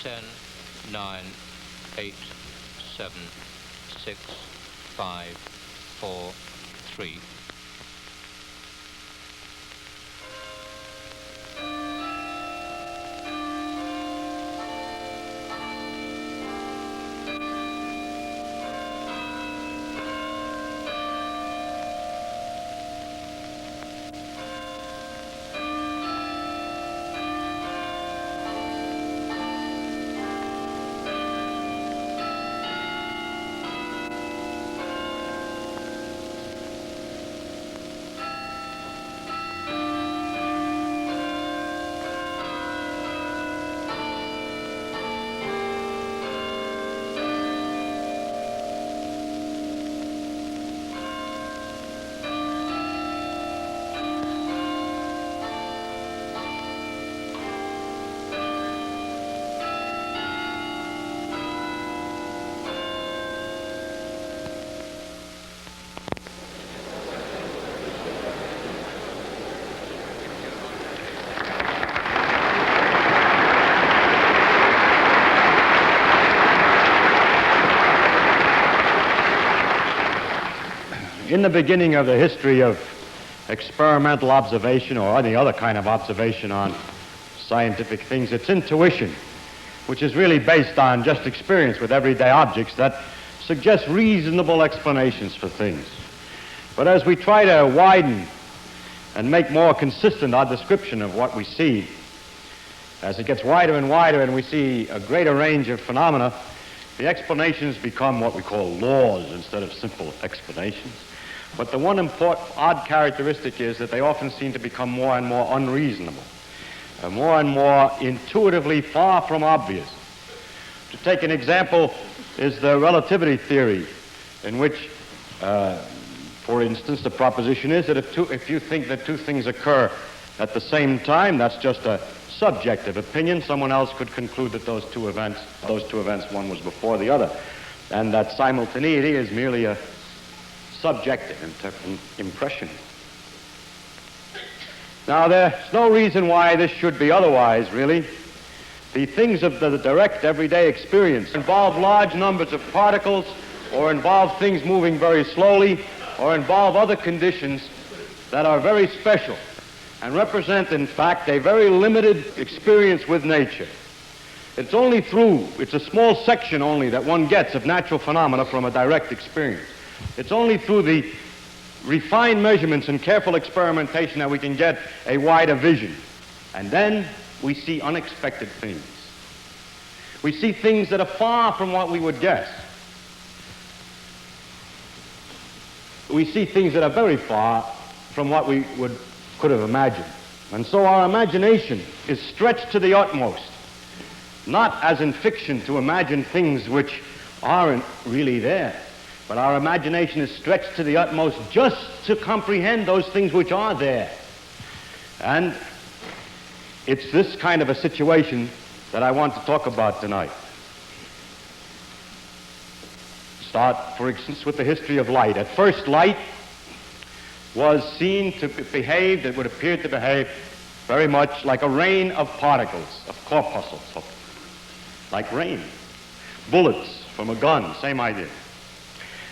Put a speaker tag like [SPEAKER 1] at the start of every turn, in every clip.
[SPEAKER 1] 10, 9, 8, 7, 6, 5, 4, 3.
[SPEAKER 2] In the beginning of the history of experimental observation or any other kind of observation on scientific things, it's intuition, which is really based on just experience with everyday objects, that suggests reasonable explanations for things. But as we try to widen and make more consistent our description of what we see, as it gets wider and wider and we see a greater range of phenomena, the explanations become what we call laws instead of simple explanations. But the one important odd characteristic is that they often seem to become more and more unreasonable, more and more intuitively far from obvious. To take an example is the relativity theory, in which, for instance, the proposition is that if you think that two things occur at the same time, that's just a subjective opinion. Someone else could conclude that those two events, one was before the other, and that simultaneity is merely a subjective impression. Now, there's no reason why this should be otherwise, really. The things of the direct everyday experience involve large numbers of particles, or involve things moving very slowly, or involve other conditions that are very special and represent, in fact, a very limited experience with nature. It's a small section only that one gets of natural phenomena from a direct experience. It's only through the refined measurements and careful experimentation that we can get a wider vision. And then we see unexpected things. We see things that are far from what we would guess. We see things that are very far from what we could have imagined. And so our imagination is stretched to the utmost, not as in fiction to imagine things which aren't really there, but our imagination is stretched to the utmost just to comprehend those things which are there. And it's this kind of a situation that I want to talk about tonight. Start, for instance, with the history of light. At first, light was seen to behave, it would appear to behave very much like a rain of particles, of corpuscles, like rain. Bullets from a gun, same idea.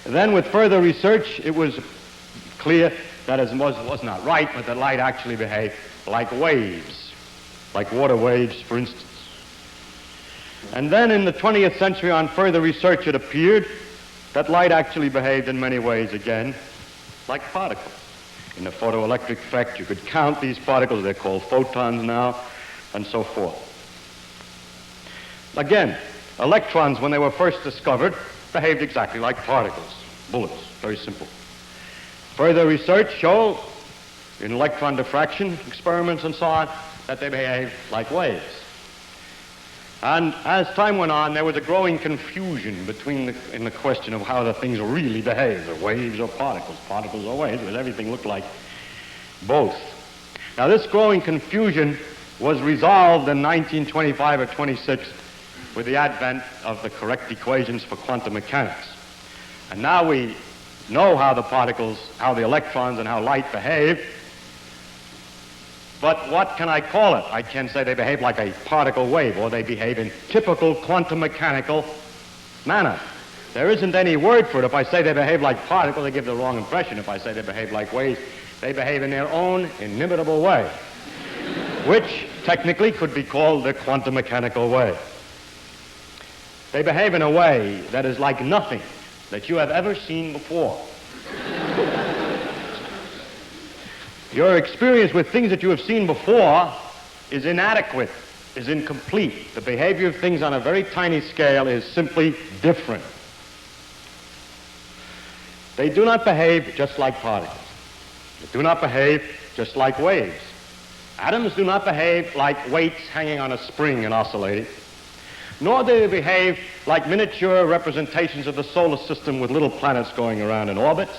[SPEAKER 2] And then with further research, it was clear that it was not right, but that light actually behaved like waves, like water waves, for instance. And then in the 20th century, on further research, it appeared that light actually behaved in many ways, again, like particles. In the photoelectric effect, you could count these particles, they're called photons now, and so forth. Again, electrons, when they were first discovered, behaved exactly like particles, bullets, very simple. Further research showed, in electron diffraction experiments and so on, that they behaved like waves. And as time went on, there was a growing confusion in the question of how the things really behave, the waves or particles or waves, because everything looked like both. Now, this growing confusion was resolved in 1925 or 26 with the advent of the correct equations for quantum mechanics. And now we know how the particles, how the electrons and how light behave. But what can I call it? I can say they behave like a particle wave, or they behave in typical quantum mechanical manner. There isn't any word for it. If I say they behave like particles, they give the wrong impression. If I say they behave like waves, they behave in their own inimitable way, which technically could be called the quantum mechanical way. They behave in a way that is like nothing that you have ever seen before. Your experience with things that you have seen before is inadequate, is incomplete. The behavior of things on a very tiny scale is simply different. They do not behave just like particles. They do not behave just like waves. Atoms do not behave like weights hanging on a spring and oscillating, nor do they behave like miniature representations of the solar system with little planets going around in orbits,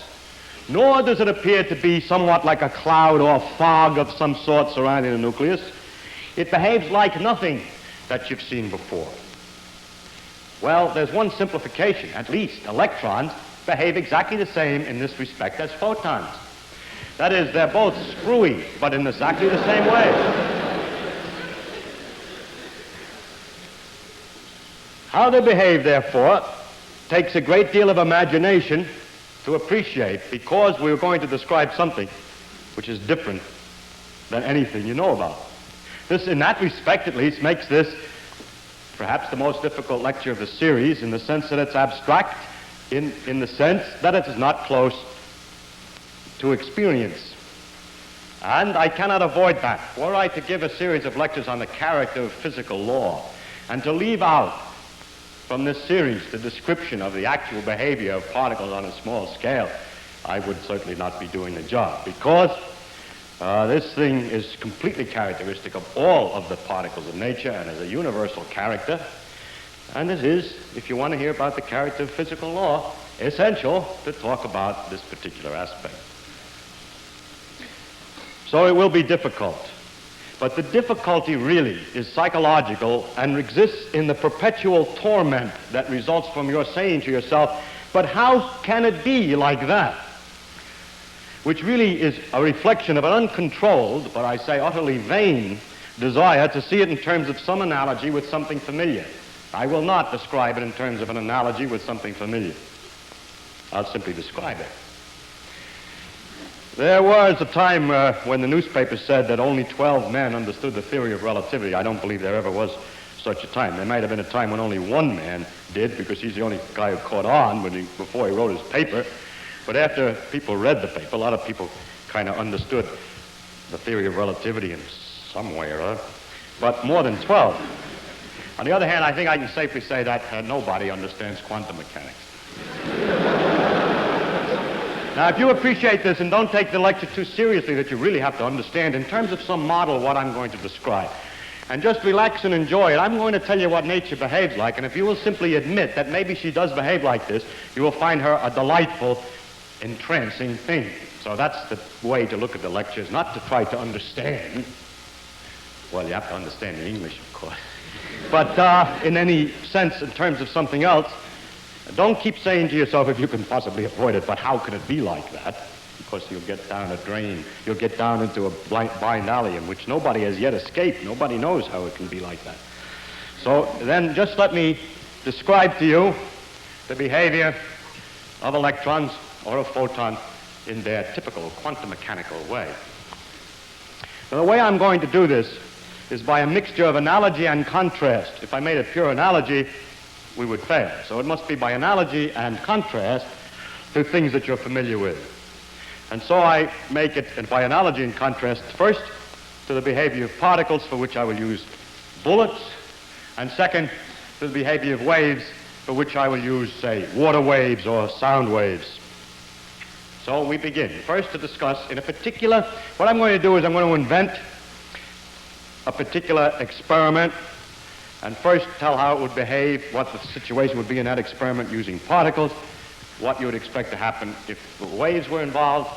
[SPEAKER 2] nor does it appear to be somewhat like a cloud or fog of some sort surrounding the nucleus. It behaves like nothing that you've seen before. Well, there's one simplification. At least electrons behave exactly the same in this respect as photons. That is, they're both screwy, but in exactly the same way. How they behave, therefore, takes a great deal of imagination to appreciate, because we're going to describe something which is different than anything you know about. This, in that respect at least, makes this perhaps the most difficult lecture of the series, in the sense that it's abstract, in the sense that it is not close to experience. And I cannot avoid that. Were I to give a series of lectures on the character of physical law, and to leave out from this series the description of the actual behavior of particles on a small scale, I would certainly not be doing the job, because this thing is completely characteristic of all of the particles of nature and is a universal character. And it is, if you want to hear about the character of physical law, essential to talk about this particular aspect. So it will be difficult. But the difficulty really is psychological and exists in the perpetual torment that results from your saying to yourself, but how can it be like that? Which really is a reflection of an uncontrolled, but I say utterly vain, desire to see it in terms of some analogy with something familiar. I will not describe it in terms of an analogy with something familiar. I'll simply describe it. There was a time when the newspaper said that only 12 men understood the theory of relativity. I don't believe there ever was such a time. There might have been a time when only one man did, because he's the only guy who caught on before he wrote his paper. But after people read the paper, a lot of people kind of understood the theory of relativity in some way or other. But more than 12. On the other hand, I think I can safely say that nobody understands quantum mechanics. Now, if you appreciate this and don't take the lecture too seriously, that you really have to understand in terms of some model what I'm going to describe, and just relax and enjoy it, I'm going to tell you what nature behaves like, and if you will simply admit that maybe she does behave like this, you will find her a delightful, entrancing thing. So that's the way to look at the lectures, not to try to understand. Well, you have to understand the English, of course. But in any sense, in terms of something else, don't keep saying to yourself, if you can possibly avoid it, but how can it be like that? Because you'll get down a drain. You'll get down into a blind alley in which nobody has yet escaped. Nobody knows how it can be like that. So then just let me describe to you the behavior of electrons or of photons in their typical quantum mechanical way. Now, the way I'm going to do this is by a mixture of analogy and contrast. If I made a pure analogy, we would fail. So it must be by analogy and contrast to things that you're familiar with. And so I make it by analogy and contrast first to the behavior of particles, for which I will use bullets, and second to the behavior of waves, for which I will use, say, water waves or sound waves. So we begin. First to discuss in a particular, what I'm going to do is I'm going to invent a particular experiment, and first tell how it would behave, what the situation would be in that experiment using particles, what you would expect to happen if waves were involved,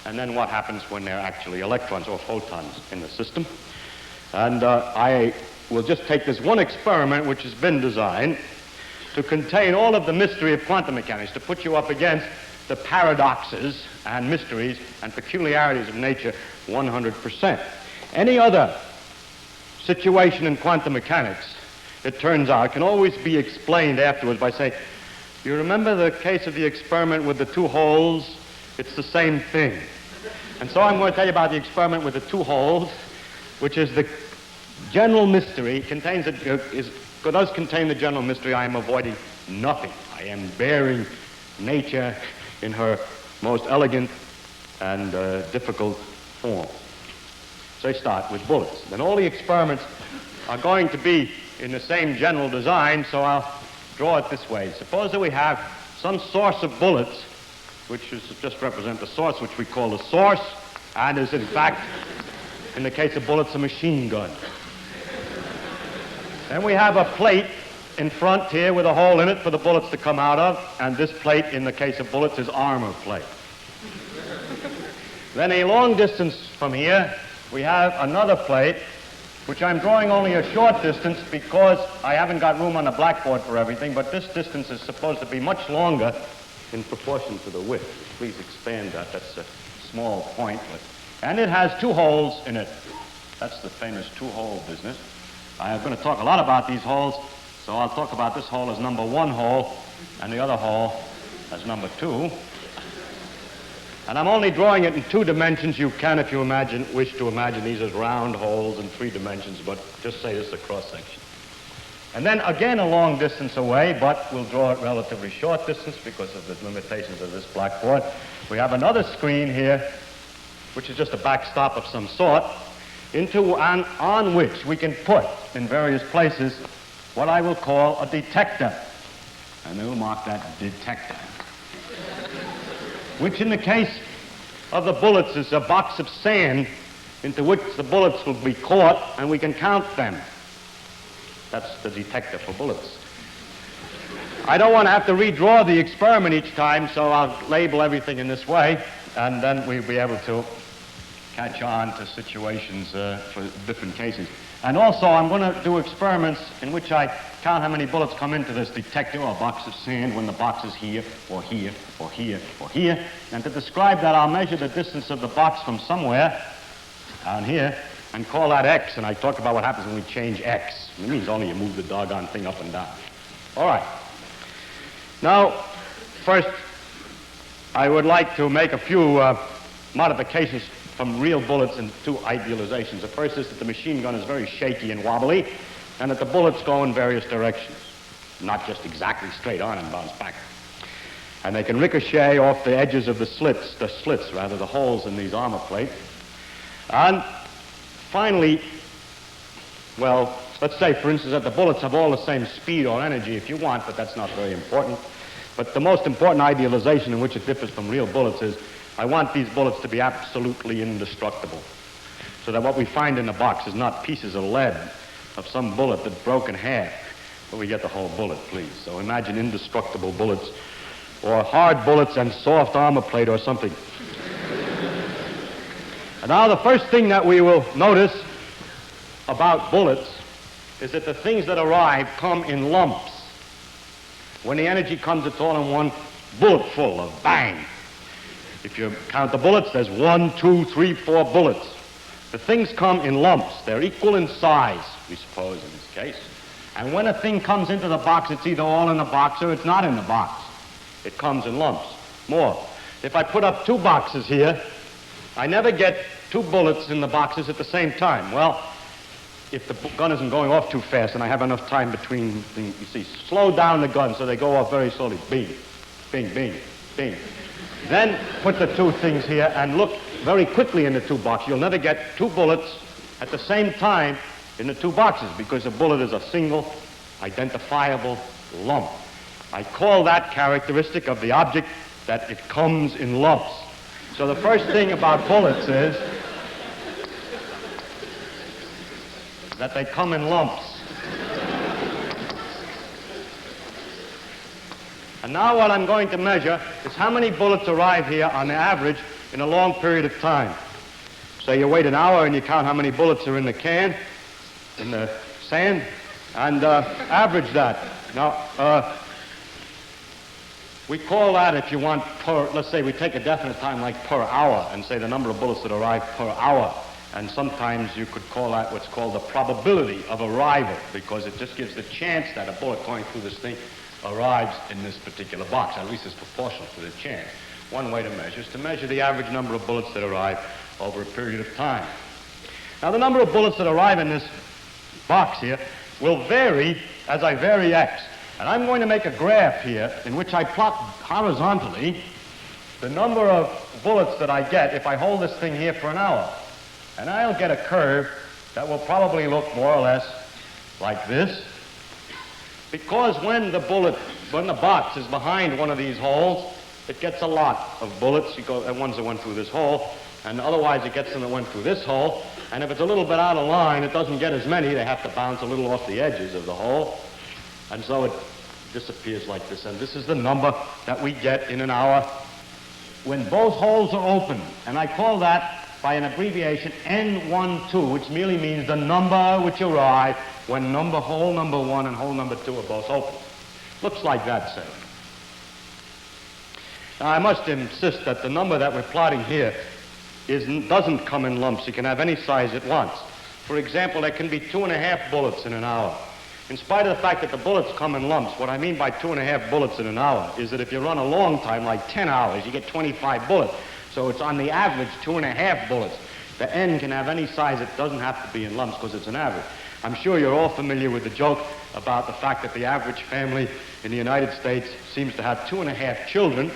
[SPEAKER 2] and then what happens when there are actually electrons or photons in the system. And I will just take this one experiment which has been designed to contain all of the mystery of quantum mechanics, to put you up against the paradoxes and mysteries and peculiarities of nature 100%. Any other situation in quantum mechanics, it turns out, can always be explained afterwards by saying, you remember the case of the experiment with the two holes? It's the same thing. And so I'm going to tell you about the experiment with the two holes, which is the general mystery, does contain the general mystery. I am avoiding nothing. I am bearing nature in her most elegant and difficult form. So I start with bullets. Then all the experiments are going to be in the same general design, so I'll draw it this way. Suppose that we have some source of bullets, which is just represent the source, which we call the source, and is in fact, in the case of bullets, a machine gun. Then we have a plate in front here with a hole in it for the bullets to come out of, and this plate, in the case of bullets, is armor plate. Then a long distance from here, we have another plate, which I'm drawing only a short distance because I haven't got room on the blackboard for everything, but this distance is supposed to be much longer in proportion to the width. Please expand that. That's a small point. And it has two holes in it. That's the famous two-hole business. I'm going to talk a lot about these holes, so I'll talk about this hole as number one hole and the other hole as number two. And I'm only drawing it in two dimensions. You can, if you wish to imagine these as round holes in three dimensions, but just say this is a cross-section. And then again a long distance away, but we'll draw it relatively short distance because of the limitations of this blackboard. We have another screen here, which is just a backstop of some sort, on which we can put in various places what I will call a detector. And we'll mark that detector, which in the case of the bullets is a box of sand into which the bullets will be caught, and we can count them. That's the detector for bullets. I don't want to have to redraw the experiment each time, so I'll label everything in this way, and then we'll be able to catch on to situations for different cases. And also, I'm going to do experiments in which I count how many bullets come into this detector or box of sand when the box is here, or here, or here, or here. And to describe that, I'll measure the distance of the box from somewhere down here and call that X. And I talk about what happens when we change X. It means only you move the doggone thing up and down. All right. Now, first, I would like to make a few modifications from real bullets and two idealizations. The first is that the machine gun is very shaky and wobbly, and that the bullets go in various directions, not just exactly straight on and bounce back. And they can ricochet off the edges of the holes in these armor plates. And finally, well, let's say, for instance, that the bullets have all the same speed or energy if you want, but that's not very important. But the most important idealization in which it differs from real bullets is I want these bullets to be absolutely indestructible, so that what we find in the box is not pieces of lead of some bullet that's broken half, but we get the whole bullet, please. So imagine indestructible bullets, or hard bullets and soft armor plate or something. And now the first thing that we will notice about bullets is that the things that arrive come in lumps. When the energy comes, it's all in one bullet full of bang. If you count the bullets, there's 1, 2, 3, 4 bullets. The things come in lumps. They're equal in size, we suppose, in this case. And when a thing comes into the box, it's either all in the box or it's not in the box. It comes in lumps. More. If I put up two boxes here, I never get two bullets in the boxes at the same time. Well, if the gun isn't going off too fast and I have enough time between things, you see, slow down the gun so they go off very slowly. Bing, bing, bing, bing. Then put the two things here and look very quickly in the two boxes. You'll never get two bullets at the same time in the two boxes because a bullet is a single, identifiable lump. I call that characteristic of the object that it comes in lumps. So the first thing about bullets is that they come in lumps. And now what I'm going to measure is how many bullets arrive here on the average in a long period of time. So you wait an hour and you count how many bullets are in the can, in the sand, and average that. Now, we call that, if you want, let's say we take a definite time like per hour and say the number of bullets that arrive per hour. And sometimes you could call that what's called the probability of arrival, because it just gives the chance that a bullet going through this thing arrives in this particular box. At least it's proportional to the chance. One way to measure is to measure the average number of bullets that arrive over a period of time. Now, the number of bullets that arrive in this box here will vary as I vary x. And I'm going to make a graph here in which I plot horizontally the number of bullets that I get if I hold this thing here for an hour. And I'll get a curve that will probably look more or less like this. Because when the box is behind one of these holes, it gets a lot of bullets. You go, the ones that went through this hole, and otherwise it gets them that went through this hole. And if it's a little bit out of line, it doesn't get as many. They have to bounce a little off the edges of the hole. And so it disappears like this. And this is the number that we get in an hour when both holes are open. And I call that, by an abbreviation, N12, which merely means the number which arrive when hole number 1 and hole number 2 are both open. Looks like that, say. Now, I must insist that the number that we're plotting here doesn't come in lumps. You can have any size it wants. For example, there can be 2.5 bullets in an hour. In spite of the fact that the bullets come in lumps, what I mean by 2.5 bullets in an hour is that if you run a long time, like 10 hours, you get 25 bullets. So it's on the average 2.5 bullets. The N can have any size. It doesn't have to be in lumps because it's an average. I'm sure you're all familiar with the joke about the fact that the average family in the United States seems to have 2.5 children.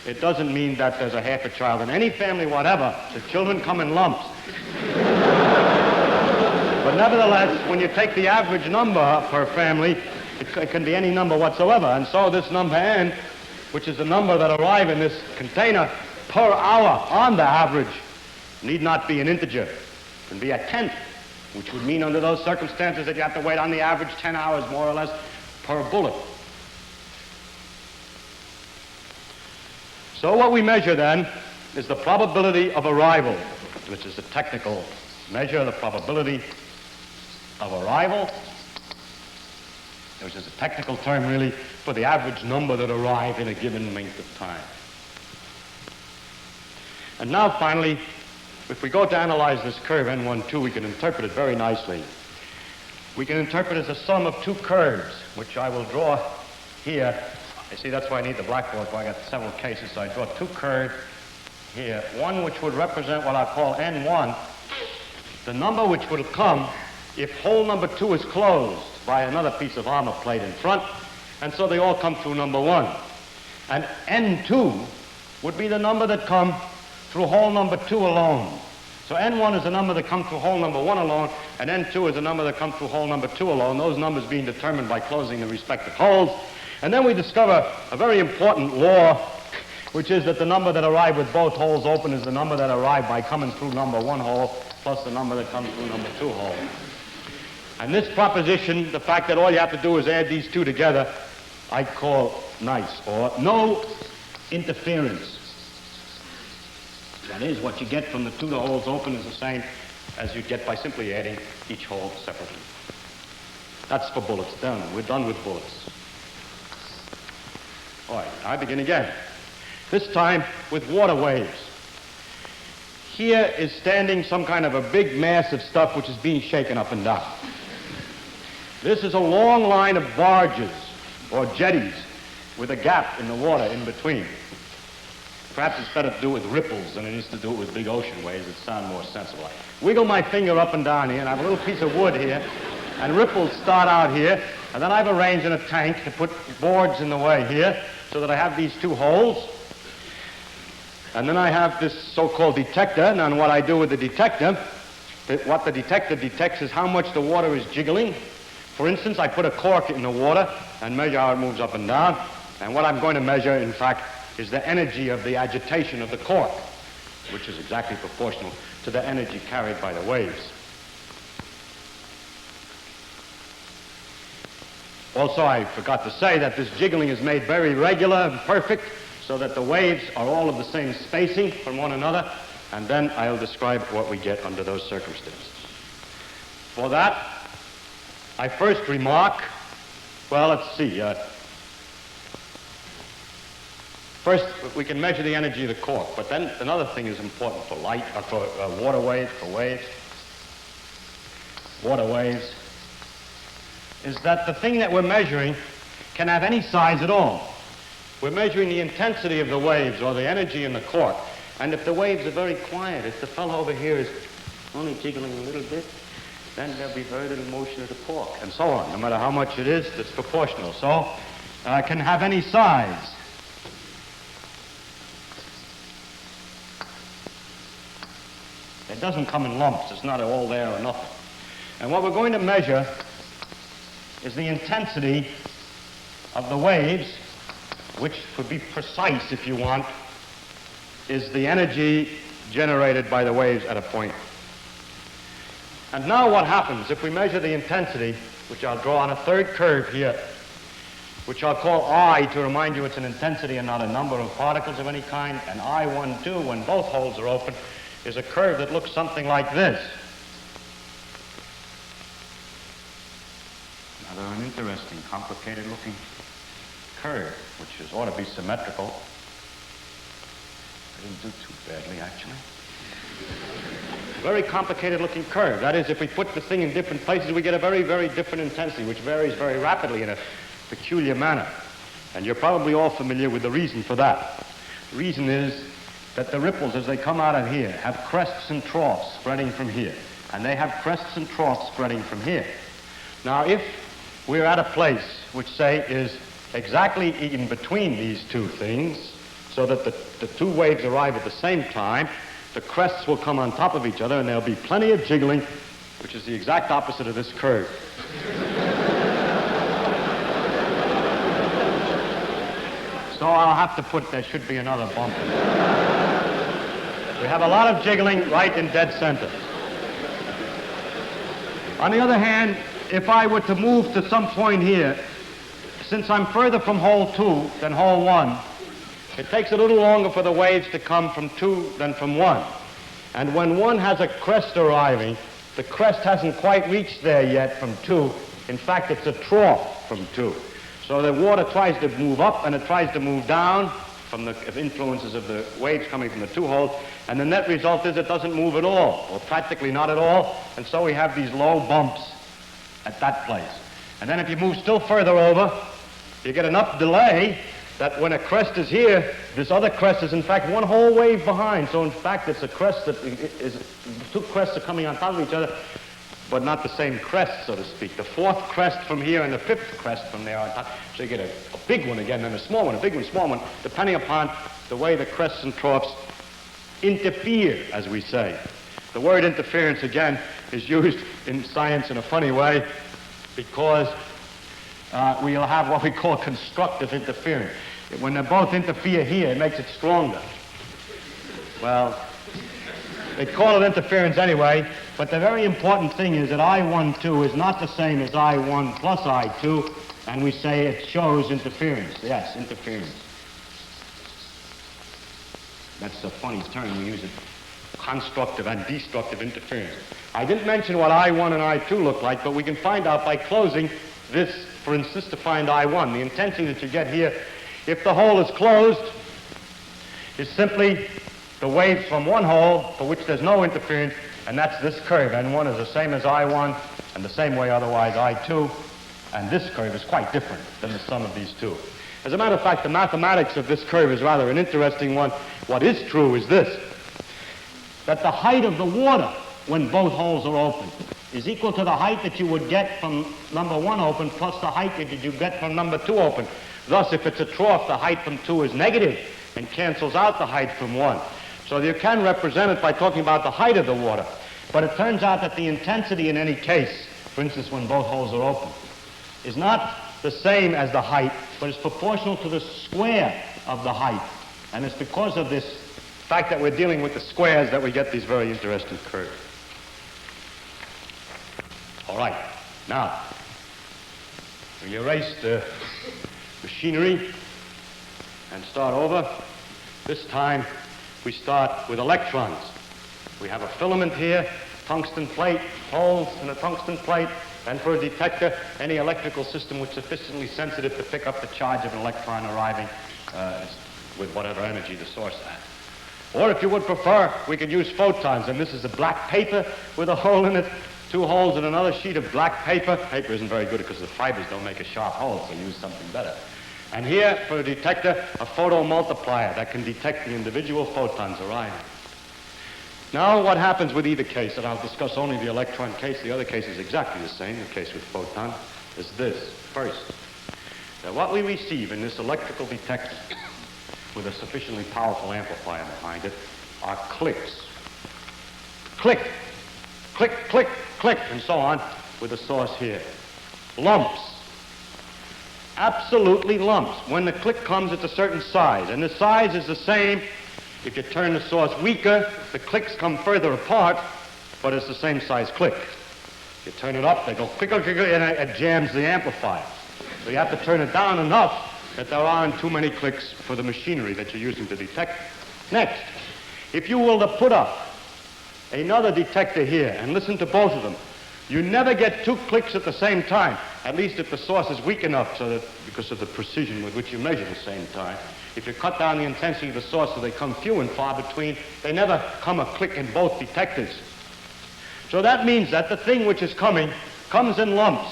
[SPEAKER 2] It doesn't mean that there's a half a child in any family whatever. The children come in lumps. But nevertheless, when you take the average number per family, it can be any number whatsoever. And so this number N, which is the number that arrive in this container per hour on the average, need not be an integer. It can be a tenth, which would mean under those circumstances that you have to wait on the average 10 hours more or less per bullet. So what we measure then is the probability of arrival, which is the technical measure, the probability of arrival, which is a technical term really for the average number that arrive in a given length of time. And now finally, if we go to analyze this curve N12, we can interpret it very nicely. We can interpret it as a sum of two curves, which I will draw here. You see, that's why I need the blackboard, for I got several cases, so I draw two curves here. One which would represent what I call N1, the number which would come if hole number 2 is closed by another piece of armor plate in front, and so they all come through number 1. And N2 would be the number that come through hole number 2 alone. So N1 is the number that comes through hole number 1 alone, and N2 is the number that comes through hole number 2 alone, those numbers being determined by closing the respective holes. And then we discover a very important law, which is that the number that arrive with both holes open is the number that arrive by coming through number 1 hole plus the number that comes through number 2 hole. And this proposition, the fact that all you have to do is add these two together, I call nice, or no interference. That is, what you get from the two holes open is the same as you get by simply adding each hole separately. That's for bullets. Done. We're done with bullets. All right, I begin again. This time with water waves. Here is standing some kind of a big mass of stuff which is being shaken up and down. This is a long line of barges or jetties with a gap in the water in between. Perhaps it's better to do it with ripples than it is to do it with big ocean waves that sound more sensible. I wiggle my finger up and down here, and I have a little piece of wood here, and ripples start out here, and then I've arranged in a tank to put boards in the way here so that I have these two holes. And then I have this so-called detector, and what I do with the detector, what the detector detects is how much the water is jiggling. For instance, I put a cork in the water and measure how it moves up and down, and what I'm going to measure, in fact, is the energy of the agitation of the cork, which is exactly proportional to the energy carried by the waves. Also, I forgot to say that this jiggling is made very regular and perfect so that the waves are all of the same spacing from one another, and then I'll describe what we get under those circumstances. For that, I first remark, well, let's see, First, we can measure the energy of the cork, but then another thing is important for light, for water waves, water waves, is that the thing that we're measuring can have any size at all. We're measuring the intensity of the waves or the energy in the cork, and if the waves are very quiet, if the fellow over here is only jiggling a little bit, then there'll be very little motion of the cork, and so on. No matter how much it is, it's proportional. So it can have any size. It doesn't come in lumps. It's not all there or nothing. And what we're going to measure is the intensity of the waves, which, to be precise if you want, is the energy generated by the waves at a point. And now what happens if we measure the intensity, which I'll draw on a third curve here, which I'll call I to remind you it's an intensity and not a number of particles of any kind, and I12, when both holes are open, is a curve that looks something like this. Another an interesting, complicated-looking curve, which ought to be symmetrical. I didn't do too badly, actually. Very complicated-looking curve. That is, if we put the thing in different places, we get a very, very different intensity, which varies very rapidly in a peculiar manner. And you're probably all familiar with the reason for that. The reason is that the ripples, as they come out of here, have crests and troughs spreading from here. And they have crests and troughs spreading from here. Now, if we're at a place which, say, is exactly in between these two things, so that the two waves arrive at the same time, the crests will come on top of each other, and there'll be plenty of jiggling, which is the exact opposite of this curve. So I'll have to put, there should be another bump. We have a lot of jiggling right in dead center. On the other hand, if I were to move to some point here, since I'm further from hole 2 than hole 1, it takes a little longer for the waves to come from 2 than from 1. And when 1 has a crest arriving, the crest hasn't quite reached there yet from 2. In fact, it's a trough from 2. So the water tries to move up and it tries to move down from the influences of the waves coming from the two holes, and the net result is it doesn't move at all, or practically not at all, and so we have these low bumps at that place. And then if you move still further over, you get enough delay that when a crest is here, this other crest is in fact one whole wave behind. So in fact it's a crest that is, two crests are coming on top of each other, but not the same crest, so to speak. The fourth crest from here and the fifth crest from there on top. So you get a big one again, then a small one, a big one, small one, depending upon the way the crests and troughs interfere, as we say. The word interference, again, is used in science in a funny way because we'll have what we call constructive interference. When they both interfere here, it makes it stronger. Well, they call it interference anyway, but the very important thing is that I12 is not the same as I1 plus I2, and we say it shows interference. Yes, interference. That's a funny term. We use it. Constructive and destructive interference. I didn't mention what I1 and I2 look like, but we can find out by closing this, for instance, to find I1. The intensity that you get here, if the hole is closed, is simply the waves from one hole for which there's no interference, and that's this curve. N1 is the same as I1, and the same way otherwise I2, and this curve is quite different than the sum of these two. As a matter of fact, the mathematics of this curve is rather an interesting one. What is true is this, that the height of the water when both holes are open is equal to the height that you would get from number 1 open plus the height that you get from number 2 open. Thus, if it's a trough, the height from 2 is negative and cancels out the height from 1. So you can represent it by talking about the height of the water. But it turns out that the intensity in any case, for instance, when both holes are open, is not the same as the height, but is proportional to the square of the height. And it's because of this fact that we're dealing with the squares that we get these very interesting curves. All right, now, we erase the machinery and start over. This time, we start with electrons. We have a filament here, tungsten plate, holes in a tungsten plate, and for a detector, any electrical system which is sufficiently sensitive to pick up the charge of an electron arriving with whatever energy the source had. Or if you would prefer, we could use photons, and this is a black paper with a hole in it, 2 holes in another sheet of black paper. Paper isn't very good because the fibers don't make a sharp hole, so use something better. And here, for a detector, a photomultiplier that can detect the individual photons arriving. Now, what happens with either case, and I'll discuss only the electron case, the other case is exactly the same, the case with photon, is this. First, that what we receive in this electrical detector with a sufficiently powerful amplifier behind it are clicks. Click, click, click, click, and so on, with the source here. Lumps. Absolutely lumps. When the click comes, it's a certain size, and the size is the same. If you turn the source weaker, the clicks come further apart, but it's the same size click. If you turn it up, they go click, click, click, and it jams the amplifier. So you have to turn it down enough that there aren't too many clicks for the machinery that you're using to detect. Next, if you will to put up another detector here and listen to both of them, you never get 2 clicks at the same time, at least if the source is weak enough so that, because of the precision with which you measure the same time. If you cut down the intensity of the source so they come few and far between, they never come a click in both detectors. So that means that the thing which is coming comes in lumps.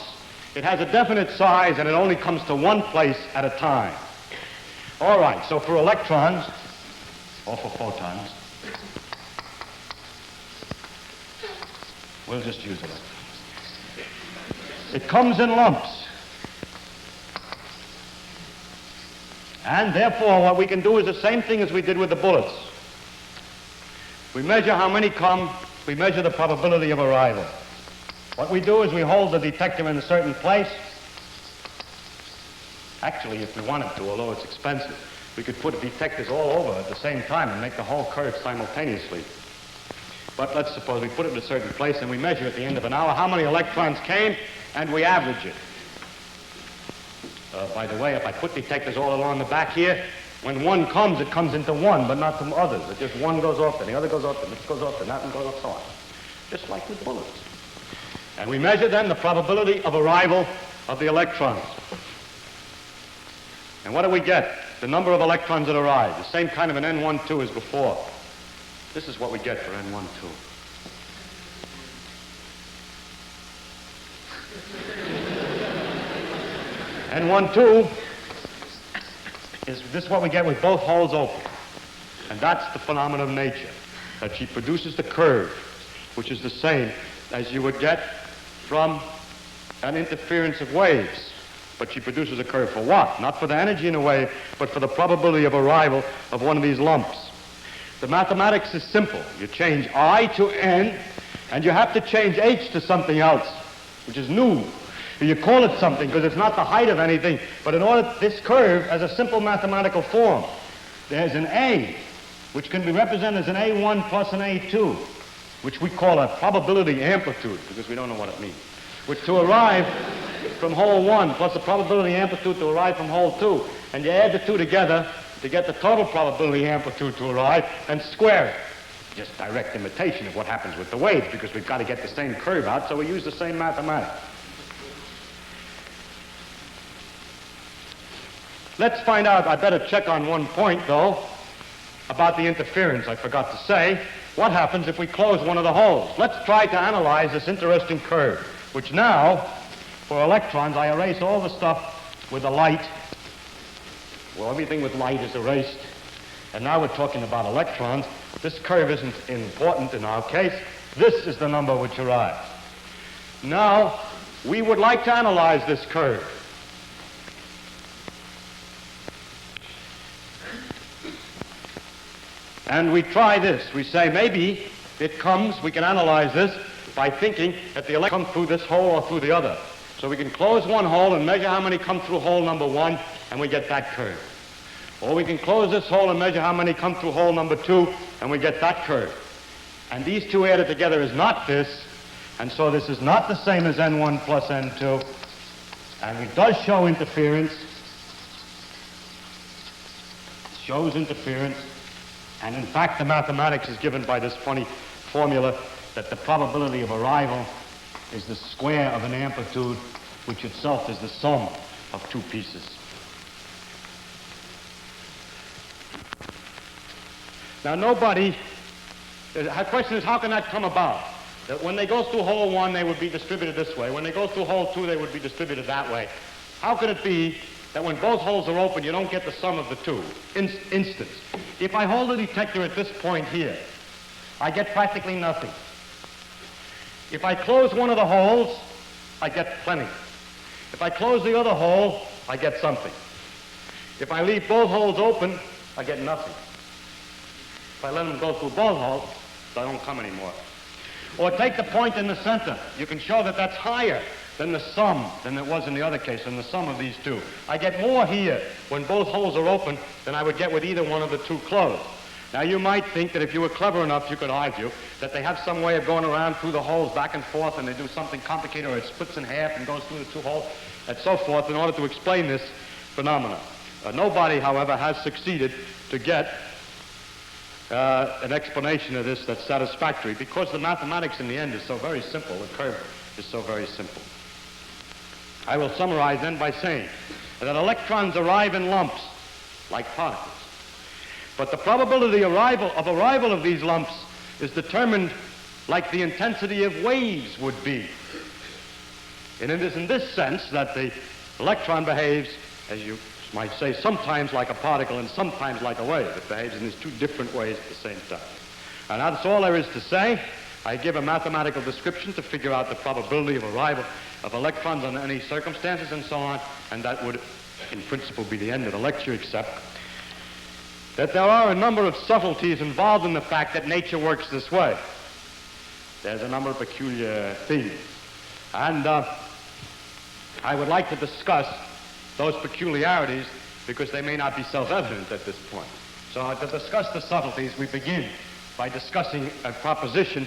[SPEAKER 2] It has a definite size, and it only comes to one place at a time. All right, so for electrons, or for photons, we'll just use electrons. It comes in lumps. And therefore, what we can do is the same thing as we did with the bullets. We measure how many come, we measure the probability of arrival. What we do is we hold the detector in a certain place. Actually, if we wanted to, although it's expensive, we could put detectors all over at the same time and make the whole curve simultaneously. But let's suppose we put it in a certain place and we measure at the end of an hour how many electrons came, and we average it. By the way, if I put detectors all along the back here, when one comes, it comes into one, but not from others. It just one goes off, then the other goes off, then this goes off, then that one goes off, so on. Just like with bullets. And we measure then the probability of arrival of the electrons. And what do we get? The number of electrons that arrive. The same kind of an N12 as before. This is what we get for N12. N12 is this what we get with both holes open. And that's the phenomenon of nature, that she produces the curve, which is the same as you would get from an interference of waves. But she produces a curve for what? Not for the energy in a wave, but for the probability of arrival of one of these lumps. The mathematics is simple. You change I to N, and you have to change H to something else, which is new. You call it something because it's not the height of anything, but in order, this curve has a simple mathematical form. There's an A, which can be represented as an A1 plus an A2, which we call a probability amplitude, because we don't know what it means, which to arrive from hole 1 plus the probability amplitude to arrive from hole 2, and you add the two together to get the total probability amplitude to arrive and square it. Just direct imitation of what happens with the waves, because we've got to get the same curve out, so we use the same mathematics. Let's find out, I better check on one point though, about the interference I forgot to say. What happens if we close one of the holes? Let's try to analyze this interesting curve, which now, for electrons, I erase all the stuff with the light. Well, everything with light is erased. And now we're talking about electrons. This curve isn't important in our case. This is the number which arrives. Now, we would like to analyze this curve. And we try this. We say maybe it comes, we can analyze this by thinking that the electrons come through this hole or through the other. So we can close one hole and measure how many come through hole number 1, and we get that curve. Or we can close this hole and measure how many come through hole number 2, and we get that curve. And these two added together is not this, and so this is not the same as N1 plus N2. And it does show interference. It shows interference. And in fact, the mathematics is given by this funny formula that the probability of arrival is the square of an amplitude, which itself is the sum of two pieces. Now, the question is, how can that come about? That when they go through hole 1, they would be distributed this way. When they go through hole 2, they would be distributed that way. How could it be that when both holes are open, you don't get the sum of the two? Instance. If I hold the detector at this point here, I get practically nothing. If I close one of the holes, I get plenty. If I close the other hole, I get something. If I leave both holes open, I get nothing. If I let them go through both holes, I don't come anymore. Or take the point in the center. You can show that that's higher than the sum than it was in the other case, than the sum of these two. I get more here when both holes are open than I would get with either one of the two closed. Now, you might think that if you were clever enough, you could argue that they have some way of going around through the holes back and forth, and they do something complicated, or it splits in half and goes through the two holes, and so forth, in order to explain this phenomenon. Nobody, however, has succeeded to get an explanation of this that's satisfactory, because the mathematics in the end is so very simple. The curve is so very simple. I will summarize then by saying that electrons arrive in lumps, like particles. But the probability of arrival of these lumps is determined like the intensity of waves would be. And it is in this sense that the electron behaves, as you might say, sometimes like a particle and sometimes like a wave. It behaves in these two different ways at the same time. And that's all there is to say. I give a mathematical description to figure out the probability of arrival of electrons under any circumstances and so on, and that would, in principle, be the end of the lecture, except that there are a number of subtleties involved in the fact that nature works this way. There's a number of peculiar things. And I would like to discuss those peculiarities because they may not be self-evident at this point. So to discuss the subtleties, we begin by discussing a proposition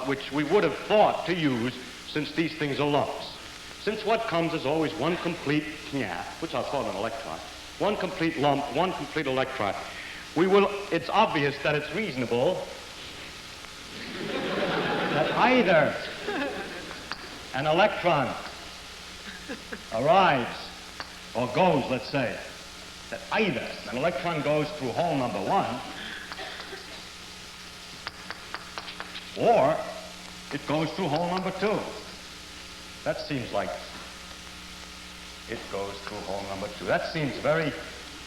[SPEAKER 2] which we would have thought to use since these things are lumps. Since what comes is always one complete which I'll call an electron, one complete lump, one complete electron, it's obvious that it's reasonable that either an electron arrives or goes, let's say, that either an electron goes through hole number 1 or it goes through hole number 2. That seems like it goes through hole number 2. That seems very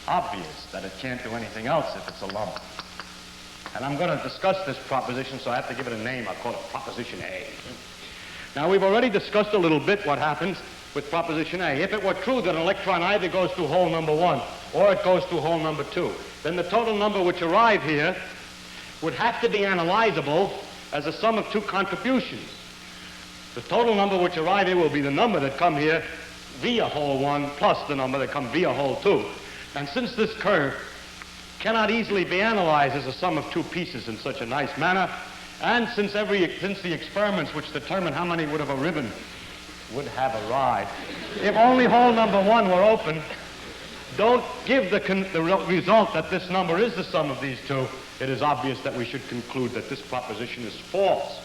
[SPEAKER 2] obvious that it can't do anything else if it's a lump. And I'm going to discuss this proposition, so I have to give it a name. I'll call it Proposition A. Now, we've already discussed a little bit what happens with Proposition A. If it were true that an electron either goes through hole number 1 or it goes through hole number 2, then the total number which arrive here would have to be analyzable as a sum of two contributions. The total number which arrive here will be the number that come here via hole 1 plus the number that come via hole 2. And since this curve cannot easily be analyzed as a sum of two pieces in such a nice manner, and since the experiments which determine how many would have arrived, if only hole number 1 were open, don't give the result that this number is the sum of these two, it is obvious that we should conclude that this proposition is false.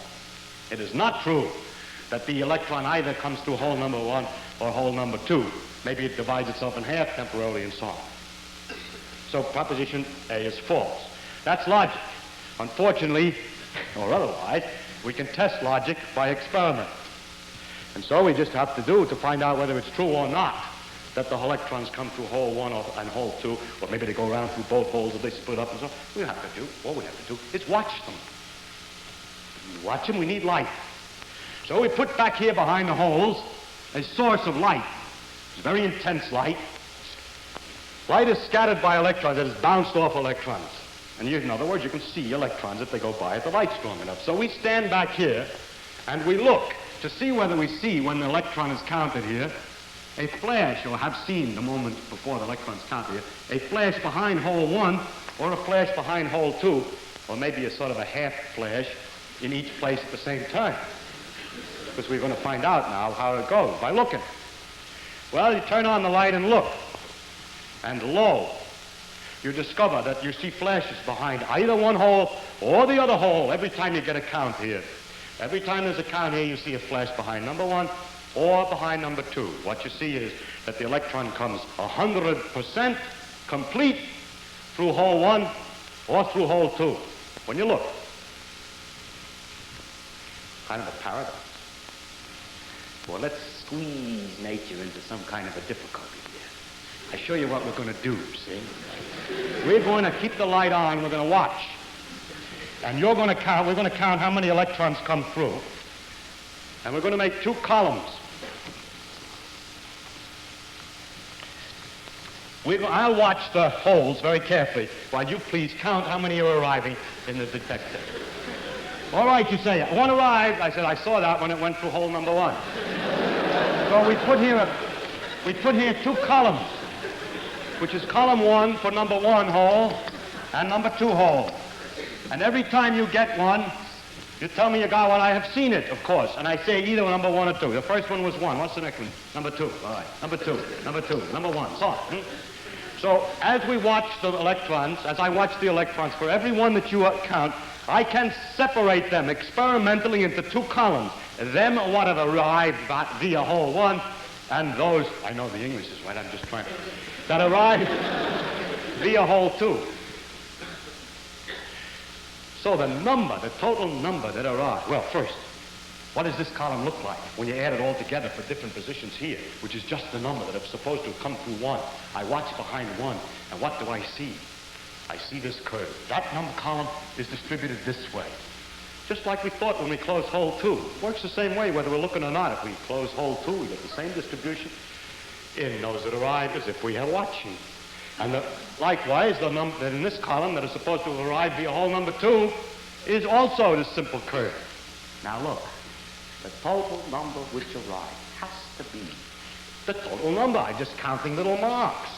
[SPEAKER 2] It is not true that the electron either comes through hole number 1 or hole number 2. Maybe it divides itself in half temporarily and so on. So proposition A is false. That's logic. Unfortunately, or otherwise, we can test logic by experiment. And so we just have to find out whether it's true or not that the electrons come through hole 1 and hole 2, or maybe they go around through both holes or they split up and so on. All we have to do is watch them. We watch them, we need light. So we put back here behind the holes a source of light. It's very intense light. Light is scattered by electrons, it is bounced off electrons. And in other words, you can see electrons if they go by if the light's strong enough. So we stand back here and we look to see whether we see, when the electron is counted here, a flash, or have seen the moment before the electron's counted here, a flash behind hole 1 or a flash behind hole 2, or maybe a sort of a half flash in each place at the same time. Because we're going to find out now how it goes by looking. Well, you turn on the light and look. And lo, you discover that you see flashes behind either one hole or the other hole every time you get a count here. Every time there's a count here, you see a flash behind number 1 or behind number 2. What you see is that the electron comes 100% complete through hole 1 or through hole 2. When you look, kind of a paradox. Well, let's squeeze nature into some kind of a difficulty here. I show you what we're going to do, see? We're going to keep the light on, we're going to watch. And we're going to count how many electrons come through. And we're going to make 2 columns. I'll watch the holes very carefully while you please count how many are arriving in the detector. All right, you say, one arrived. I said, I saw that when it went through hole number 1. So we put here 2 columns, which is column 1 for number 1 hole and number 2 hole. And every time you get one, you tell me you got one. I have seen it, of course. And I say either number 1 or 2. The first one was 1. What's the next one? Number 2. All right. Number 2. Number 2. Number 1. So on. So as we watch the electrons, as I watch the electrons, for every one that you count, I can separate them experimentally into 2 columns. Them what have arrived via hole 1, and those, I know the English is right, I'm just trying to, that arrived via hole 2. So the total number that arrived, well, first, what does this column look like when you add it all together for different positions here, which is just the number that is supposed to come through 1. I watch behind 1, and what do I see? I see this curve. That number column is distributed this way. Just like we thought when we closed hole 2. It works the same way whether we're looking or not. If we close hole 2, we get the same distribution in those that arrive as if we are watching. And likewise, the number in this column that is supposed to arrive via hole number 2 is also this simple curve. Now look, the total number which arrived has to be the total number. I'm just counting little marks.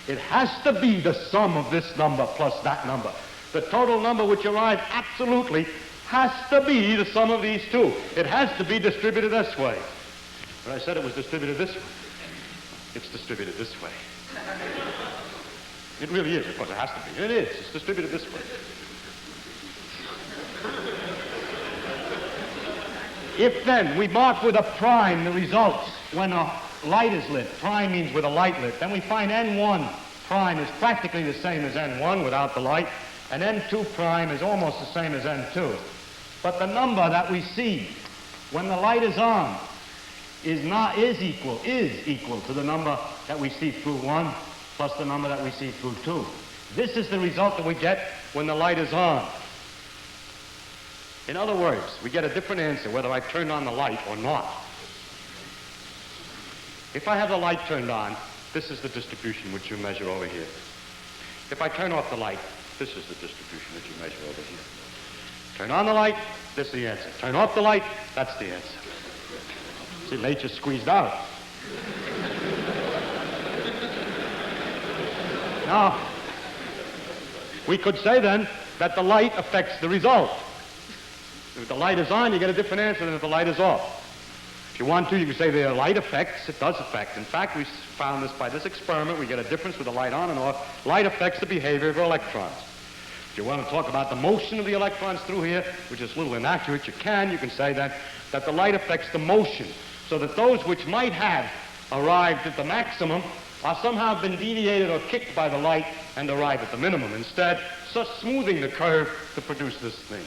[SPEAKER 2] It has to be the sum of this number plus that number. The total number which arrived absolutely has to be the sum of these 2. It has to be distributed this way. But I said it was distributed this way. It's distributed this way. It really is, of course it has to be. It is. It's distributed this way. If then we mark with a prime the results when a light is lit, prime means with a light lit, then we find N1 prime is practically the same as N1 without the light, and N2 prime is almost the same as N2. But the number that we see when the light is on is equal to the number that we see through 1 plus the number that we see through 2. This is the result that we get when the light is on. In other words, we get a different answer whether I turned on the light or not. If I have the light turned on, this is the distribution which you measure over here. If I turn off the light, this is the distribution that you measure over here. Turn on the light, this is the answer. Turn off the light, that's the answer. See, nature squeezed out. Now, we could say then that the light affects the result. If the light is on, you get a different answer than if the light is off. If you want to, you can say the light affects. It does affect. In fact, we found this by this experiment. We get a difference with the light on and off. Light affects the behavior of electrons. If you want to talk about the motion of the electrons through here, which is a little inaccurate, you can say that the light affects the motion, so that those which might have arrived at the maximum are somehow been deviated or kicked by the light and arrive at the minimum instead, so smoothing the curve to produce this thing.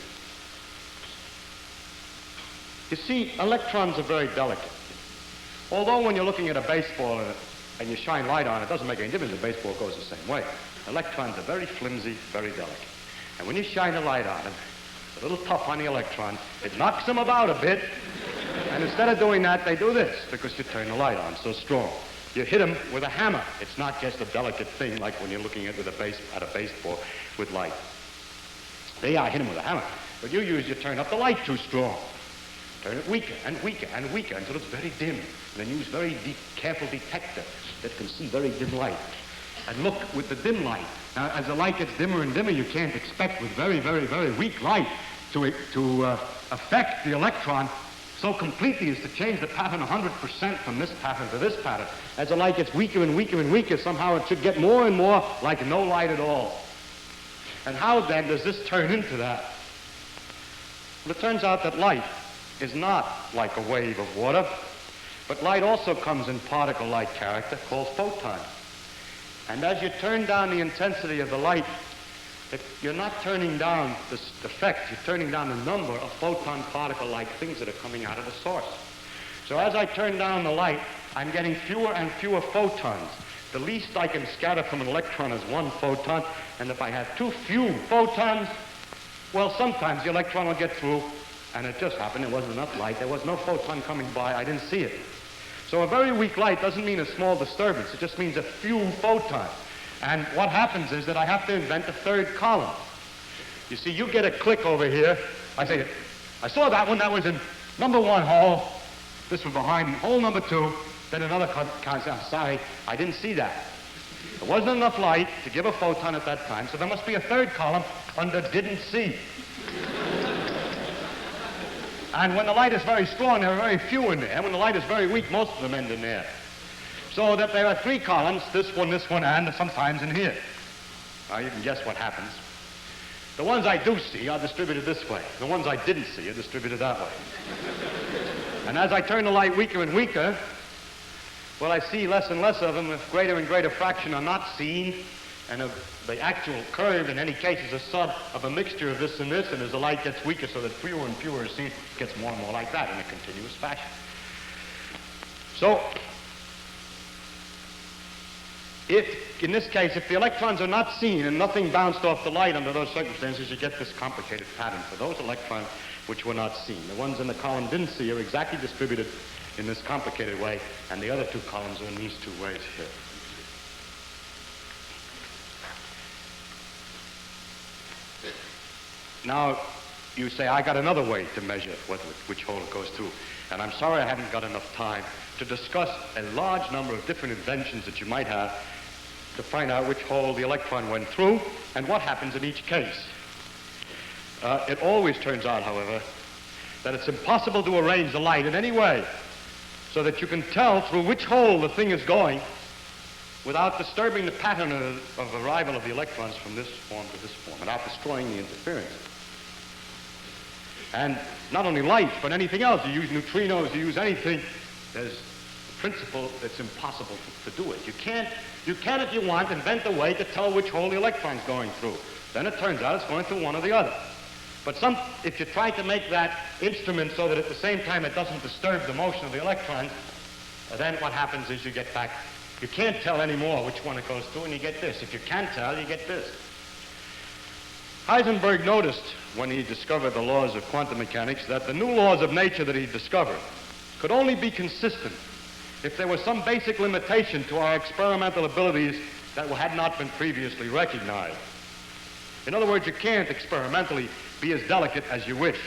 [SPEAKER 2] You see, electrons are very delicate. Although when you're looking at a baseball and you shine light on it, it doesn't make any difference. The baseball goes the same way. Electrons are very flimsy, very delicate. And when you shine a light on them, it's a little tough on the electron. It knocks them about a bit. And instead of doing that, they do this because you turn the light on so strong. You hit them with a hammer. It's not just a delicate thing like when you're looking at a baseball with light. They hit them with a hammer. But you turn up the light too strong. Turn it weaker and weaker and weaker until it's very dim. And then use very careful detector that can see very dim light. And look with the dim light. Now, as the light gets dimmer and dimmer, you can't expect with very, very, very weak light to affect the electron so completely as to change the pattern 100% from this pattern to this pattern. As the light gets weaker and weaker and weaker, somehow it should get more and more like no light at all. And how then does this turn into that? Well, it turns out that light is not like a wave of water, but light also comes in particle-like character called photons. And as you turn down the intensity of the light, you're not turning down this effect, you're turning down the number of photon particle-like things that are coming out of the source. So as I turn down the light, I'm getting fewer and fewer photons. The least I can scatter from an electron is 1 photon, and if I have too few photons, well, sometimes the electron will get through, and it just happened, there wasn't enough light, there was no photon coming by, I didn't see it. So a very weak light doesn't mean a small disturbance, it just means a few photons. And what happens is that I have to invent a third column. You see, you get a click over here. I say, I saw that one, that was in number 1 hole. This was behind hole number 2. Then another says, I'm sorry, I didn't see that. There wasn't enough light to give a photon at that time, so there must be a third column under didn't see. And when the light is very strong, there are very few in there. When the light is very weak, most of them end in there. So that there are 3 columns, this one, and sometimes in here. You can guess what happens. The ones I do see are distributed this way. The ones I didn't see are distributed that way. And as I turn the light weaker and weaker, well, I see less and less of them. A greater and greater fraction are not seen. And the actual curve, in any case, is a sum of a mixture of this, and as the light gets weaker so that fewer and fewer are seen, it gets more and more like that in a continuous fashion. So, in this case, if the electrons are not seen and nothing bounced off the light under those circumstances, you get this complicated pattern for those electrons which were not seen. The ones in the column didn't see are exactly distributed in this complicated way, and the other 2 columns are in these 2 ways here. Now, you say, I got another way to measure which hole it goes through. And I'm sorry I haven't got enough time to discuss a large number of different inventions that you might have to find out which hole the electron went through and what happens in each case. It always turns out, however, that it's impossible to arrange the light in any way so that you can tell through which hole the thing is going without disturbing the pattern of arrival of the electrons from this form to this form, without destroying the interference. And not only light, but anything else. You use neutrinos, you use anything. There's a principle that's impossible to do it. You can, if you want, invent a way to tell which hole the electron's going through. Then it turns out it's going through one or the other. But if you try to make that instrument so that at the same time it doesn't disturb the motion of the electrons, then what happens is you get back, you can't tell anymore which one it goes through, and you get this. If you can tell, you get this. Heisenberg noticed when he discovered the laws of quantum mechanics that the new laws of nature that he discovered could only be consistent if there was some basic limitation to our experimental abilities that had not been previously recognized. In other words, you can't experimentally be as delicate as you wish.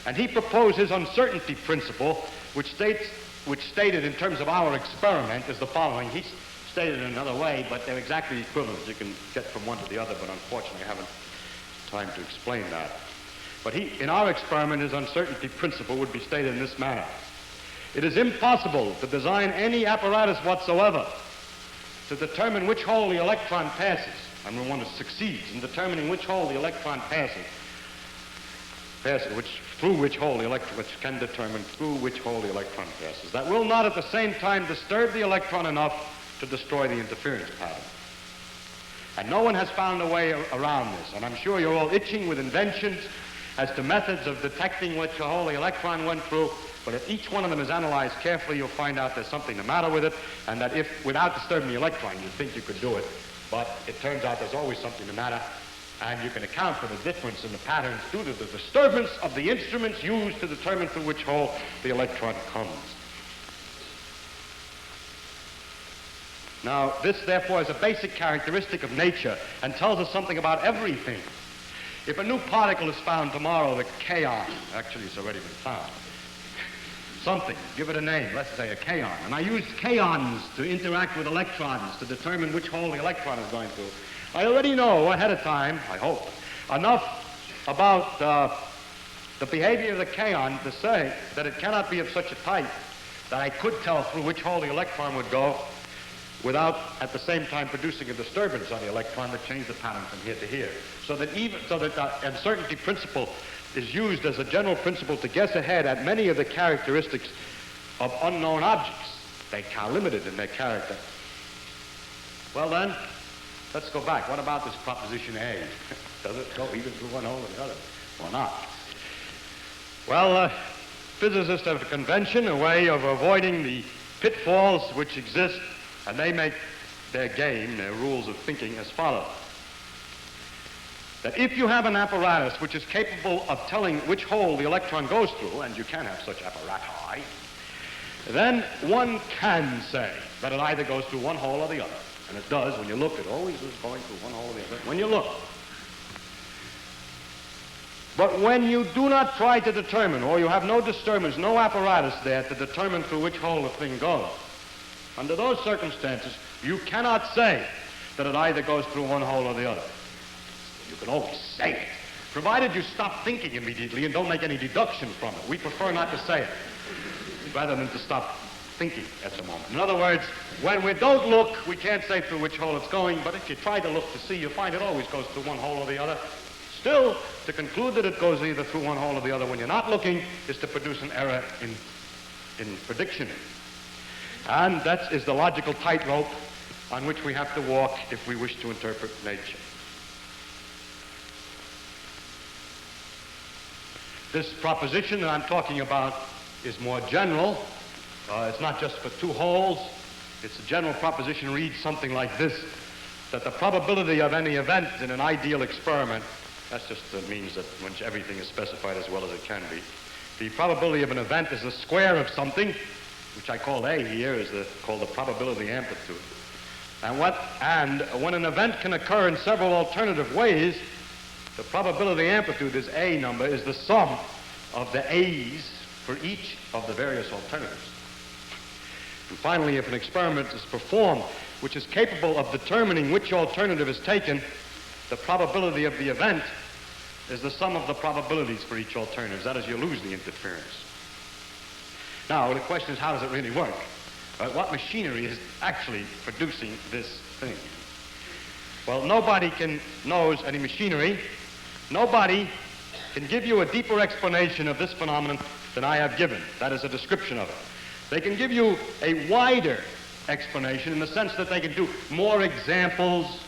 [SPEAKER 2] And he proposed his uncertainty principle, which stated in terms of our experiment is the following. He stated it another way, but they're exactly equivalent. You can get from one to the other, but unfortunately I haven't time to explain that. But in our experiment, his uncertainty principle would be stated in this manner. It is impossible to design any apparatus whatsoever to determine which hole the electron passes. And we want to succeed in determining which hole the electron passes, which can determine through which hole the electron passes. That will not at the same time disturb the electron enough to destroy the interference pattern. And no one has found a way around this. And I'm sure you're all itching with inventions as to methods of detecting which hole the electron went through. But if each one of them is analyzed carefully, you'll find out there's something the matter with it, and that if, without disturbing the electron, you'd think you could do it. But it turns out there's always something the matter, and you can account for the difference in the patterns due to the disturbance of the instruments used to determine through which hole the electron comes. Now, this, therefore, is a basic characteristic of nature and tells us something about everything. If a new particle is found tomorrow, the kaon, actually it's already been found, something, give it a name, let's say a kaon. And I used kaons to interact with electrons to determine which hole the electron is going through. I already know ahead of time, I hope, enough about the behavior of the kaon to say that it cannot be of such a type that I could tell through which hole the electron would go without at the same time producing a disturbance on the electron that changed the pattern from here to here. So that the uncertainty principle is used as a general principle to guess ahead at many of the characteristics of unknown objects. They are limited in their character. Well then, let's go back. What about this proposition A? Does it go either through one hole or the other, or not? Well, physicists have a convention, a way of avoiding the pitfalls which exist, and they make their game, their rules of thinking as follows. That if you have an apparatus which is capable of telling which hole the electron goes through, and you can have such apparati, then one can say that it either goes through one hole or the other. And it does when you look. It always is going through one hole or the other when you look. But when you do not try to determine, or you have no disturbance, no apparatus there to determine through which hole the thing goes, under those circumstances, you cannot say that it either goes through one hole or the other. You can always say it, provided you stop thinking immediately and don't make any deduction from it. We prefer not to say it, rather than to stop thinking at the moment. In other words, when we don't look, we can't say through which hole it's going, but if you try to look to see, you find it always goes through one hole or the other. Still, to conclude that it goes either through one hole or the other when you're not looking is to produce an error in prediction. And that is the logical tightrope on which we have to walk if we wish to interpret nature. This proposition that I'm talking about is more general. It's not just for two holes. It's a general proposition reads something like this, that the probability of any event in an ideal experiment, that just means that when everything is specified as well as it can be, the probability of an event is the square of something, which I call A here, is called the probability amplitude. And when an event can occur in several alternative ways, the probability amplitude, this A number, is the sum of the A's for each of the various alternatives. And finally, if an experiment is performed which is capable of determining which alternative is taken, the probability of the event is the sum of the probabilities for each alternative. That is, you lose the interference. Now, the question is, how does it really work? What machinery is actually producing this thing? Well, nobody knows any machinery. Nobody can give you a deeper explanation of this phenomenon than I have given. That is a description of it. They can give you a wider explanation in the sense that they can do more examples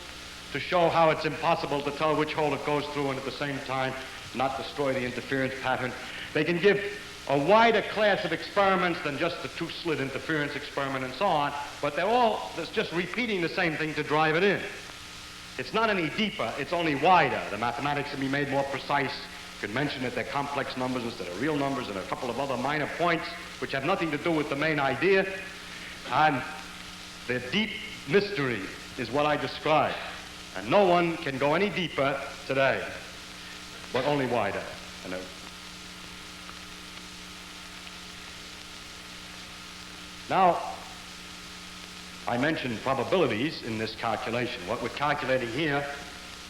[SPEAKER 2] to show how it's impossible to tell which hole it goes through and at the same time not destroy the interference pattern. They can give a wider class of experiments than just the two-slit interference experiment and so on, but that's just repeating the same thing to drive it in. It's not any deeper, it's only wider. The mathematics can be made more precise. You can mention that they're complex numbers instead of real numbers and a couple of other minor points which have nothing to do with the main idea. And the deep mystery is what I described. And no one can go any deeper today, but only wider. Now, I mentioned probabilities in this calculation. What we're calculating here,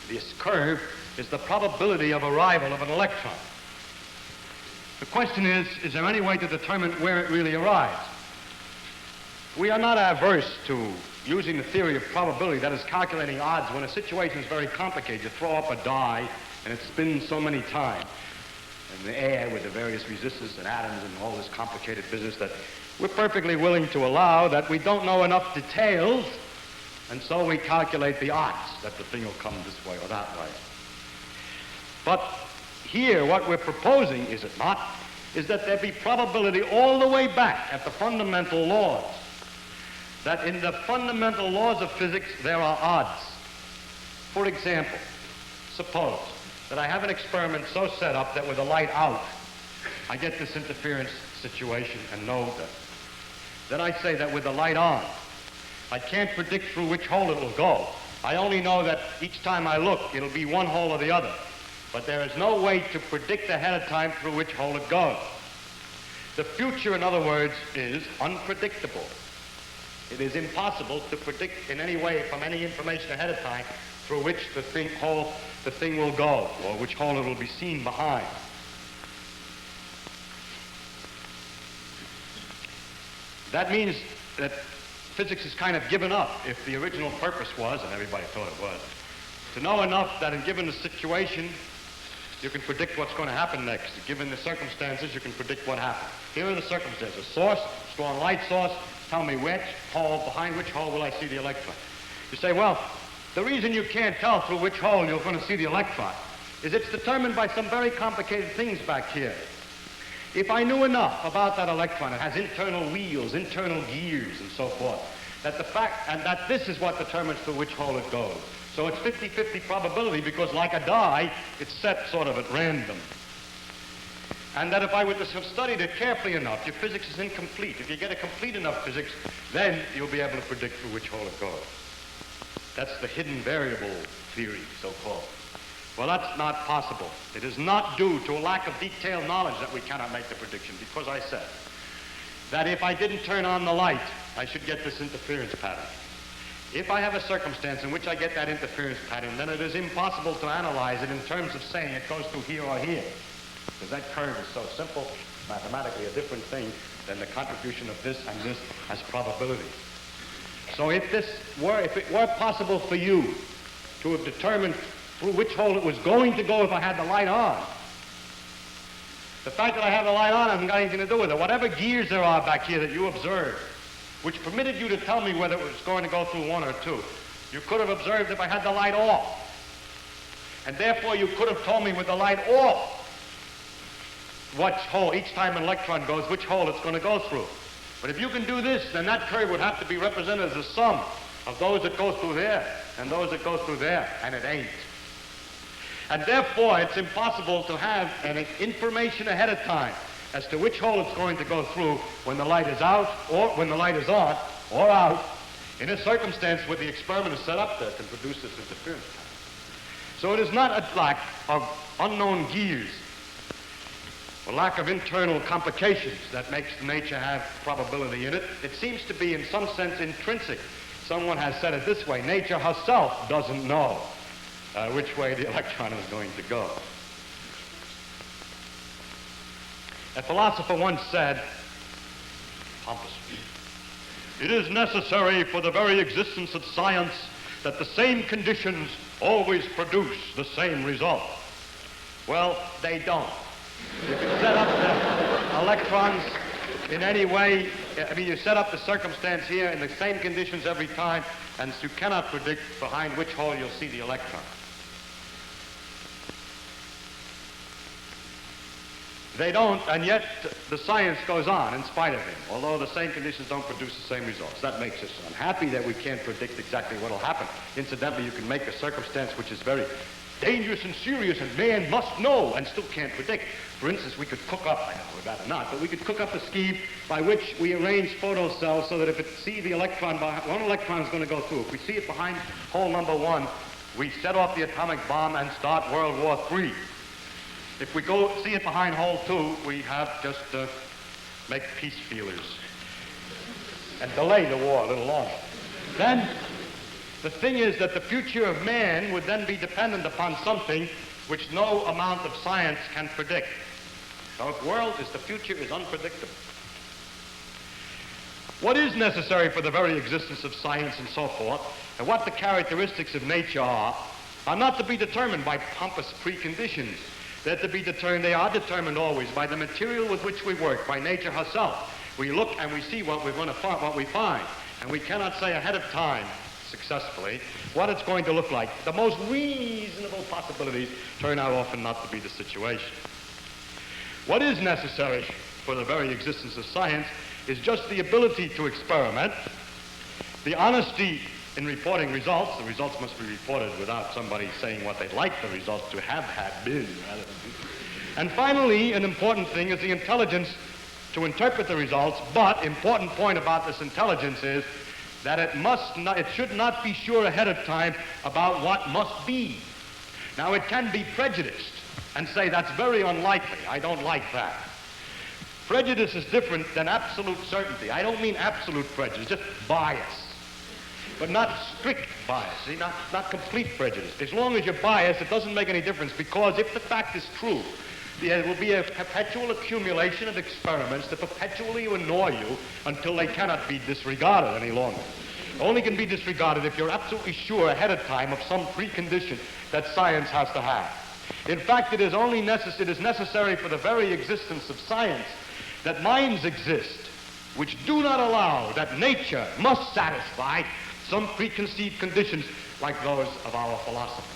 [SPEAKER 2] this curve, is the probability of arrival of an electron. The question is there any way to determine where it really arrives? We are not averse to using the theory of probability, that is calculating odds, when a situation is very complicated. You throw up a die and it spins so many times in the air with the various resistors and atoms and all this complicated business that we're perfectly willing to allow that we don't know enough details, and so we calculate the odds that the thing will come this way or that way. But here what we're proposing, is it not, is that there be probability all the way back at the fundamental laws. That in the fundamental laws of physics there are odds. For example, suppose that I have an experiment so set up that with the light out, I get this interference situation and know that. Then I say that with the light on, I can't predict through which hole it will go. I only know that each time I look, it'll be one hole or the other. But there is no way to predict ahead of time through which hole it goes. The future, in other words, is unpredictable. It is impossible to predict in any way from any information ahead of time through which the thing will go, or which hole it will be seen behind. That means that physics is kind of given up if the original purpose was, and everybody thought it was, to know enough that in given the situation, you can predict what's going to happen next. Given the circumstances, you can predict what happens. Here are the circumstances. Source, strong light source, tell me which hole, behind which hole will I see the electron. You say, well, The reason you can't tell through which hole you're going to see the electron is it's determined by some very complicated things back here. If I knew enough about that electron, it has internal wheels, internal gears, and so forth, that the fact, and that this is what determines through which hole it goes. So it's 50-50 probability because, like a die, it's set sort of at random. And that if I were to have studied it carefully enough, your physics is incomplete. If you get a complete enough physics, then you'll be able to predict through which hole it goes. That's the hidden variable theory, so-called. Well, that's not possible. It is not due to a lack of detailed knowledge that we cannot make the prediction, because I said that if I didn't turn on the light, I should get this interference pattern. If I have a circumstance in which I get that interference pattern, then it is impossible to analyze it in terms of saying it goes through here or here, because that curve is so simple, mathematically a different thing than the contribution of this and this as probability. So if it were possible for you to have determined through which hole it was going to go if I had the light on, the fact that I have the light on hasn't got anything to do with it. Whatever gears there are back here that you observed, which permitted you to tell me whether it was going to go through one or two, you could have observed if I had the light off. And therefore you could have told me with the light off which hole, each time an electron goes, which hole it's going to go through. But if you can do this, then that curve would have to be represented as a sum of those that go through there and those that go through there, and it ain't. And therefore, it's impossible to have an information ahead of time as to which hole it's going to go through when the light is out, or when the light is on, or out, in a circumstance where the experiment is set up there to produce this interference pattern. So it is not a lack of unknown gears, a lack of internal complications that makes nature have probability in it. It seems to be, in some sense, intrinsic. Someone has said it this way: nature herself doesn't know which way the electron is going to go. A philosopher once said, pompously, "It is necessary for the very existence of science that the same conditions always produce the same result." Well, they don't. You can set up the electrons in any way. I mean, you set up the circumstance here in the same conditions every time, and you cannot predict behind which hole you'll see the electron. They don't, and yet the science goes on in spite of him, although the same conditions don't produce the same results. That makes us unhappy that we can't predict exactly what will happen. Incidentally, you can make a circumstance which is very dangerous and serious, and man must know, and still can't predict. For instance, we could cook up, I know we'd rather not, but we could cook up a scheme by which we arrange photocells so that if it see the electron, one electron is going to go through. If we see it behind hole number 1, we set off the atomic bomb and start World War III. If we go see it behind hole 2, we have just make peace feelers and delay the war a little longer. Then the thing is that the future of man would then be dependent upon something which no amount of science can predict. So the future is unpredictable. What is necessary for the very existence of science and so forth, and what the characteristics of nature are not to be determined by pompous preconditions. They are determined always by the material with which we work, by nature herself. We look and we see what we find, and we cannot say ahead of time successfully what it's going to look like. The most reasonable possibilities turn out often not to be the situation. What is necessary for the very existence of science is just the ability to experiment, the honesty in reporting results. The results must be reported without somebody saying what they'd like the results to have had been. And finally, an important thing is the intelligence to interpret the results, but important point about this intelligence is that it should not be sure ahead of time about what must be. Now, it can be prejudiced and say that's very unlikely. I don't like that. Prejudice is different than absolute certainty. I don't mean absolute prejudice, just bias. But not strict bias, see, not complete prejudice. As long as you're biased, it doesn't make any difference, because if the fact is true, there will be a perpetual accumulation of experiments that perpetually annoy you until they cannot be disregarded any longer. Only can be disregarded if you're absolutely sure ahead of time of some precondition that science has to have. In fact, it is necessary for the very existence of science that minds exist which do not allow that nature must satisfy some preconceived conditions like those of our philosophers.